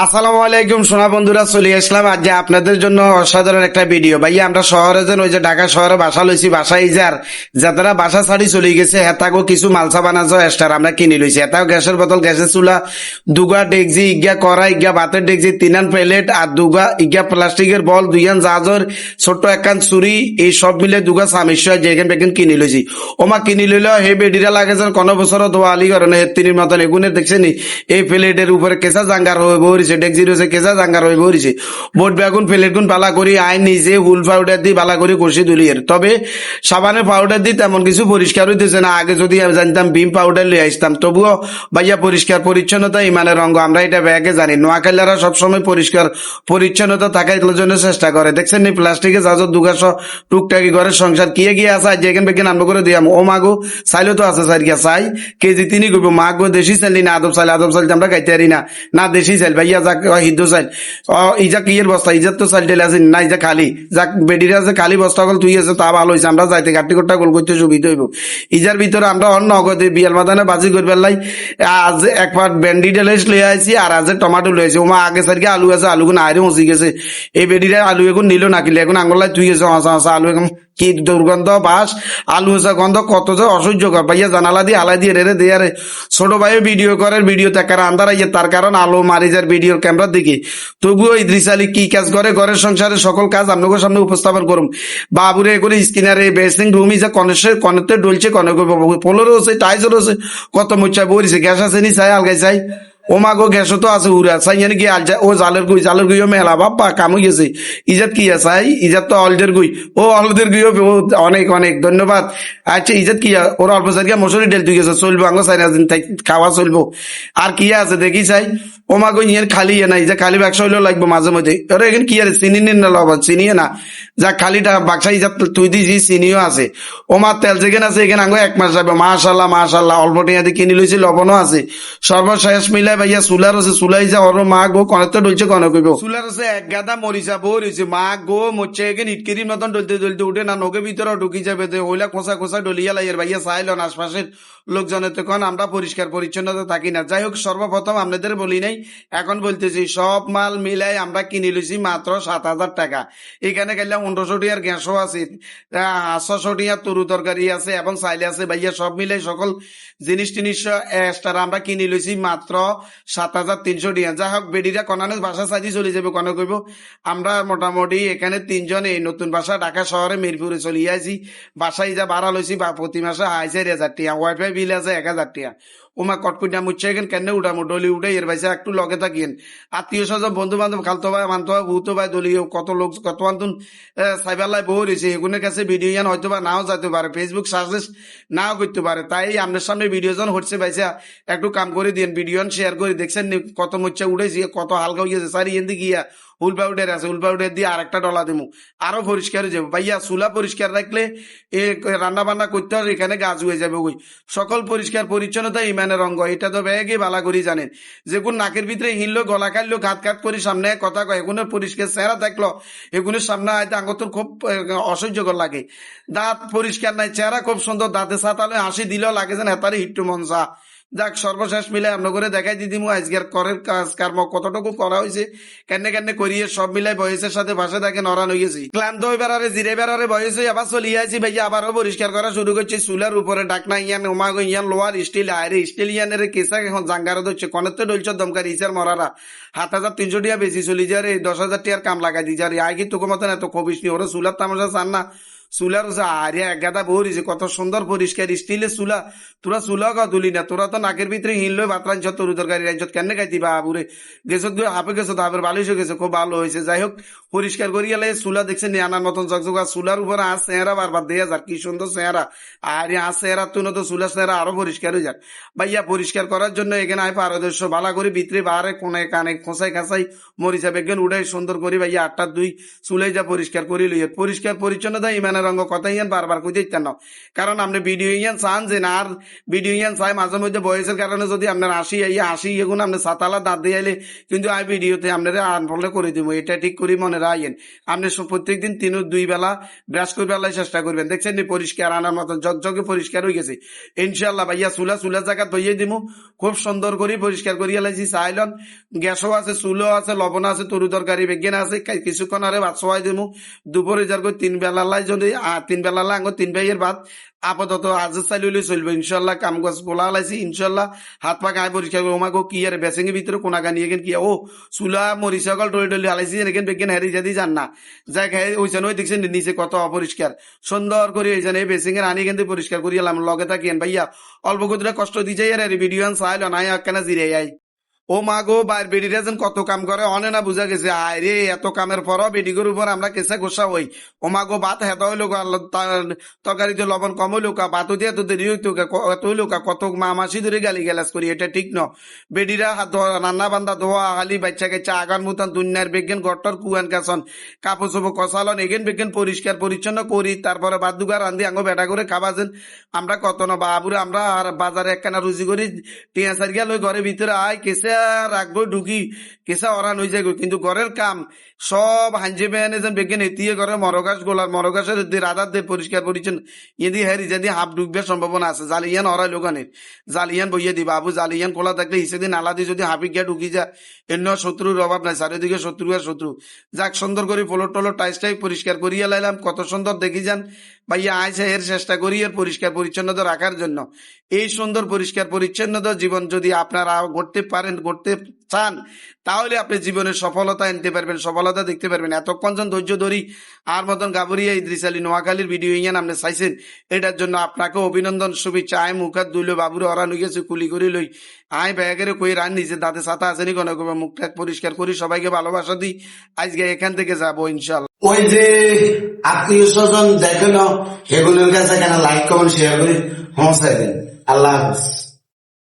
আসসালামু আলাইকুম সোনা বন্ধুরা, চলে আসলাম আজ যে আপনাদের জন্য অসাধারণ একটা ভিডিও। ভাইয়া আমরা শহরে যেন ওই যে ঢাকা শহরে বাসা লইছি, বাসা ইজার যারা বাসা ছাড়ি চলে গেছে হেতাগো কিছু মালসা বানাজো এক্সট্রা আমরা কিনে লইছি। হেতাও গ্যাসের বোতল, গ্যাসের চুলা, দুগা ডেকজি, ইগা কড়াই, ইগা ভাতের ডেকজি, তিনান প্লেট আর দুগা ইগা প্লাস্টিকের বল, দুইয়ান জাজর, ছোট্ট একখান চুরি, এই সব মিলে দুগা সামিশ যেখান বেখান কিনে লইছি। ওমা কিনে লইল হে বেডিরা লাগে যেন কোনো বছর দোয়া আলি করে না হেত্তির মতন এগুনের দেখছেনি এই প্লেটের উপরে কেঁচা জাঙ্গার হয়ে বহরিছে, ডেকজি রয়েছে কেঁচা জাঙ্গার হয়ে বহরিছে। বোট বেগুন প্লেট গুন বালা করি আইন নিজে হুল পাউডার দিয়ে বালা করে কষি দুলিয়ের। তবে সাবানের পাউডার দিয়ে তেমন কিছু পরিষ্কার হইতেছে না। আগে যদি আমি জানতাম ভীম পাউডার লিয়ে আসতাম। তবুও ভাইয়া পরিষ্কার পরিচ্ছন্নতা ইমানের রঙ, আমরা এটা ব্যাগে জানি। নোয়াখালীরা সবসময় পরিষ্কার পরিচ্ছন্নতা থাকার জন্য চেষ্টা করে। দেখছেন নি প্লাস্টিকের জাজর দুগাছ টুকটাকি ঘরের সংসার কিয়ে গিয়ে আসা যেখান বেখান আনবো করে দিয়াম। ও মাগো চাইলেও তো আছে সাইড গিয়া চাই কেজি তিনি করবো মাগো দেশি চাইলি না আদব চাইলে, আদব চাইলে আমরা খাইতে পারি না, না দেশি চাইল ভাইয়া যাক হিন্দু চাইল ইজা কিয়ের বস্তা ইজার তো চাইল টেলে আছে না, ইজা খালি যাক বেডিরা আছে খালি বস্তা গল তুই আছে তা ভালো হয়েছে। আমরা যাইতে গাটি কোটা গোল করতে সুবিধা হইব। ইজার ভিতরে আমরা অন্য নগদে বিয়াল মাদানে বাজি করবে লাই আজ এক পাট ভেন্ডি ডেলেস লয়ে আইছি আর আজ টমাটো লয়েছে। ওমা আগে সাইডকে আলু আছে, আলু গুণ আইরে মসি গেছে। এই বেডিরা আলু এখন নিল না কিলে এখন আঙুলাই তুই গেছে হাসা হাসা আলু এখন কি দুর্গন্ধ বাস, আলু হসা গন্ধ কত যে অসহ্যকর। ভাইয়া জানালা দিয়ে আলাই দিয়ে রেড়ে দিয়ে রে ছোট ভাই ভিডিও করার ভিডিও তাকার আন্দার আইয়ে তার কারণ আলো মারি যার ভিডিওর ক্যামেরা দিকে। তবুও ইদ্রিস আলী কি কাজ করে ঘরের সংসারের সকল কাজ আপনাদের সামনে উপস্থাপন করুম। বাবুরে করে স্কিনারে বেসিং রুম ইজা কনেসে কনেতে ডলছে কনে পোলোরও আছে টাইজরও আছে কত মুচ্ছা বরিছে গ্যাস আছে নি চাই আলগাই চাই। ও মাগো গ্যাসও তো আছে উড়া চাই কি ও জালের গুইও মেলা বাপ্পা কাম হয়ে গেছে। ইজাত কি আছে ইজাত তো অলদের গুই, ও অলদের গুইও অনেক অনেক ধন্যবাদ। আচ্ছা ইজাত কি ওর অল্প সাইড মশুরি ডেল তুই গেছে চলবো আঙ্গ চাই না দিন খাওয়া চলবো। আর কি আছে দেখি চাই ও মাগো ইয়ের খালি না ইজা খালি ব্যবসা হইলেও লাগবো মাঝে মধ্যে। ওরা এখানে কি আর চিনি নিন না লবণ চিনিয়ে না যা খালিটা বাক্সা ইজাত তুই দিছি চিনিও আছে। ও মা তেল যেখানে আছে এখানে আঙ্গ এক মাস যাবে মাশাল্লাহ মাশাল্লাহ অল্প টিয়া দিয়ে কিনে লইছি লবণও আছে সর্বশেষ মিলাই ভাইয়া সুলার আছে সুলাই যা ওর মা গো কনেতে ডলছে কনে কইব সুলার আছে এক গাদা মরিচা বই রয়েছে মা গো মরছে এখানে ইটকিরির মতন ডলতে ডলতে উঠে না নখে ভিতরে ঢুকি যাবে ওইলা খোঁচা খোঁচা ডলিয়া লাইয়ের ভাইয়া চাইলেন আশপাশের লোকজনের তখন আমরা পরিষ্কার পরিচ্ছন্নতা থাকি না। যাই হোক সর্বপ্রথম আপনাদের বলি নাই এখন বলতেছি সব মাল মিলাই আমরা কিনে লইছি মাত্র 7,000 টাকা। এখানে গেলে 1500 টিয়ার গ্যাসও আছে, 800 টিয়ার তরু তরকারি আছে এবং চাইলে আছে ভাইয়া সব মিলাই সকল জিনিস টিনিস এক্সট্রা আমরা কিনে লইছি মাত্র 7,300 টিয়া। যাই হোক বেডিরা কনানে বাসা সাজি চলে যাবে কনে কইব। আমরা মোটামুটি এখানে 3 জন এই নতুন বাসা ঢাকা শহরে মিরপুরে চলে আইছি। বাসায় যা ভাড়া লইছি বা প্রতি মাসে 4,000 টিয়া, ওয়াইফাই বিল আছে 1,000 টিয়া। ওমা কটকুটা মুচ্ছে এখন কেন উঠামো ডলি উঠে এর ভাইসা একটু লগে থাকিয়েন আত্মীয় স্বজন বন্ধু বান্ধব খালতো ভাই মানতো ভাই ভূতো ভাই দলীয় কত লোক কত আন্তন সাইবার বহু রয়েছে এগুনের কাছে ভিডিও ইয়ান হয়তো বা নাও যেতে পারে, ফেসবুক সাজেস্ট নাও করতে পারে। তাই আপনার সামনে ভিডিও জন হচ্ছে ভাইসা একটু কাম করে দিন, ভিডিও শেয়ার করে দেখছেন কত মুচ্ছা উঠেছি কত হালকা হয়েছে সারি এন গিয়া হুল পাউডার আছে হুল পাউডার দিয়ে আর একটা ডলা দেবো আরো পরিষ্কার হয়ে যাবে। ভাইয়া চুলা পরিষ্কার রাখলে এ রান্না বান্না করতে হবে এখানে গাছ হয়ে যাবে ওই সকল পরিষ্কার পরিচ্ছন্নতা ইমানের অঙ্গ। এটা তো ব্যাগে বালা করি জানেন যে কোন নাকের ভিতরে হিনলো গলা কাটলো ঘাত ঘাত করে সামনে কথা কয় এগুলো পরিষ্কার চেহারা থাকলো এগুলোর সামনে হয়তো আঙ্গতর খুব অসহ্যকর লাগে। দাঁত পরিষ্কার নাই চেহারা খুব সুন্দর দাঁতে সাতালে হাসি দিলেও লাগে যেন হেতারে হিট্টু মনসা। যাক সর্বশেষ মিলে আমরা করে দেখাই দিদি মু আজকের করের কাজ কর্ম কতটুকু করা হয়েছে কেনে কেনে করিয়ে সব মিলাই বয়সের সাথে ভাষা থাকে নরান হয়েছি ক্লান্ত হয়ে বেড়ারে জিরে বেড়ারে বয়স হয়ে আবার চলিয়ে আছি ভাইয়া আবারও পরিষ্কার করা শুরু করছি। চুলার উপরে ডাকনা ইয়ান ওমাগো ইয়ান লোয়ার স্টিল আয়রে স্টিল ইয়ানের কেসা এখন জাঙ্গারে ধরছে কনেতে ডলছে দমকার ইচার মরারা 7,300 টিয়া বেশি চলি যায় 10,000 টিয়ার কাম লাগাই দি যার আগে তোকে মতন এত খবিস নি ওরা চুলার তামাশা চান না চুলার আরে এক গাদা বহরিছে কত সুন্দর পরিষ্কার স্টিলের চুলা। তোরা চুলা কা তুলি না তোরা তো নাকের ভিতরে হিনলো ভাত রাঞ্চ তরু তরকারি রাঞ্চ কেন খাইতি বাবুরে গেছত হাফে গেছো হাফের বালিশ হয়ে গেছে খুব ভালো হয়েছে। যাই হোক পরিষ্কার করি গেলে চুলা দেখছেন আনার মতন জগজগ চুলার উপরে আজ চেহারা বারবার দেয়া যাক কি সুন্দর চেহারা আর আজ চেহারা তুই তো চুলা চেহারা আরো পরিষ্কার হয়ে যাক। ভাইয়া পরিষ্কার করার জন্য এখানে আয় পারদর্শ ভালো করে ভিতরে বাহারে কোনে কানে খোঁচাই খাঁচাই মরিচা বেগেন উঠাই সুন্দর করি ভাইয়া 8টা 2 চুলাই যা পরিষ্কার করি লইয়ে পরিষ্কার পরিচ্ছন্নতা ইমান মনের রঙ কথা ইয়ান বারবার কই দিতেন না, কারণ আপনি ভিডিও ইয়ান চান যে না, আর ভিডিও ইয়ান চাই মাঝে মধ্যে বয়সের কারণে যদি আপনার আসি এগুলো আপনি সাতালা দাঁত দিয়ে আইলে কিন্তু আমি ভিডিওতে আপনারা আনফলে করে দিব, এটা ঠিক করি মনে রাখেন। আপনি প্রত্যেকদিন 2 বেলা ব্রাশ করে বেলায় চেষ্টা করবেন, দেখছেন নি পরিষ্কার আনার মতন জগজগে পরিষ্কার হয়ে গেছে ইনশাল্লাহ। ভাইয়া চুলা জায়গা ধুইয়ে দিব, খুব সুন্দর করে পরিষ্কার করিয়া লাইছি। চাইলন গ্যাসও আছে, চুলো আছে, লবণ আছে, তরু তরকারি বেগেন আছে, কিছুক্ষণ আরে ভাত সবাই দিব। দুপুরে যার করে 3 বেলা লাই, যদি 3 বেলা লাই আঙ্গ 3 ভাইয়ের ভাত আপাতত আজ চাইলে চলবে ইনশাল্লাহ। কাম গাছ গোলা লাইছি ইনশাল্লাহ, হাত পা গায়ে পরিষ্কার করবো। আমাকে কি আর বেসেঙ্গের ভিতরে কোনা গানি এগেন কি ও চুলা মরি সকল টলি হালাইছি এখান বেগেন হেরি যাদি জান না যাই খাই ওইখানে ওই দেখছেন নিচে কত অপরিষ্কার, সুন্দর করে ওইখানে বেসিংয়ের আনি কিন্তু পরিষ্কার করিয়ে এলাম। লগে থাকিয়েন ভাইয়া, অল্প কতটা কষ্ট দিয়ে যাই আর ভিডিও চাইল নাই কেন জিরে আই। ও মা গো, বাইর বেডিরা যেন কত কাম করে অনে না বুঝা গেছে। আয় রে, এত কামের পরও বেডিগোর উপর আমরা কেসে গোসা হই। ও মা গো, ভাত হেতা হইলো, তরকারিতে লবণ কম হইলো, ভাত দিয়ে এত দেরি হইতো, এত হইলো, কত মা মাসি ধরে গালি গালাজ করি, এটা ঠিক ন। বেডিরা হাত রান্না বান্ধা ধোয়া হালি বাচ্চা কাচ্চা আগান মুতান দুনিয়ার বেগেন গট্টর কুয়ান কাছন কাপড় চোপড় কষালন এগেন বেগেন পরিষ্কার পরিচ্ছন্ন করি, তারপরে ভাত দুগা রান্ধি আঙ্গ বেটা করে খাবা যেন আমরা কত না বাবুরে। আমরা আর বাজারে একখানা রুজি করি টিয়া সারিয়া লই ঘরের ভিতরে আয় কেসে রাখবো ঢুকি কেসা অরান হয়ে যায়, কিন্তু ঘরের কাম সব হাঞ্জে বেহানে যেন বেগেন এতিয়ে করে মরগাছ গোলার মরগাছের রাধার দিয়ে পরিষ্কার পরিচ্ছন্ন ইদি হেরি যদি হাফ ডুববার সম্ভাবনা আছে। জালিয়ান অরাই লোকানের জালিয়ান বইয়ে দিবা বাবু, জালিয়ান খোলা থাকলে হিসেবে নালা দিয়ে যদি হাফি গিয়া ঢুকি যায় এন্য শত্রুর অভাব নাই, চারিদিকে শত্রু আর শত্রু। যাক সুন্দর করে ফ্লোর টলোর টাইস পরিষ্কার করিয়া লাইলাম, কত সুন্দর দেখি যান ভাইয়া আইসে এর চেষ্টা করি এর পরিষ্কার পরিচ্ছন্নতা রাখার জন্য। এই সুন্দর পরিষ্কার পরিচ্ছন্নতা জীবন যদি আপনারা করতে পারেন, করতে চান, তাহলে আপনি জীবনের সফলতা আনতে পারবেন, সফলতা দেখতে পারবেন। এতক্ষণ জন ধৈর্য ধরি আর মতন গাবরিয়া ইদ্রিস আলী নোয়াখালীর ভিডিও ইয়ান আপনি চাইছেন, এটার জন্য আপনাকে অভিনন্দন শুভেচ্ছা। আয় মুখাত দুইলো বাবুরে অরান হয়ে গেছে কুলি করে লই আয় ব্যাগের কই রান নিজে দাঁতে ছাতা আসেনি কোনো মুখটা পরিষ্কার করি, সবাইকে ভালোবাসা দিই। আজকে এখান থেকে যাবো ইনশাল্লাহ। ওই যে আত্মীয় স্বজন দেখেন সেগুলোর কাছে কেন লাইক কমেন্ট শেয়ার করি পৌঁছাই দেন। আল্লাহ হাফিজ।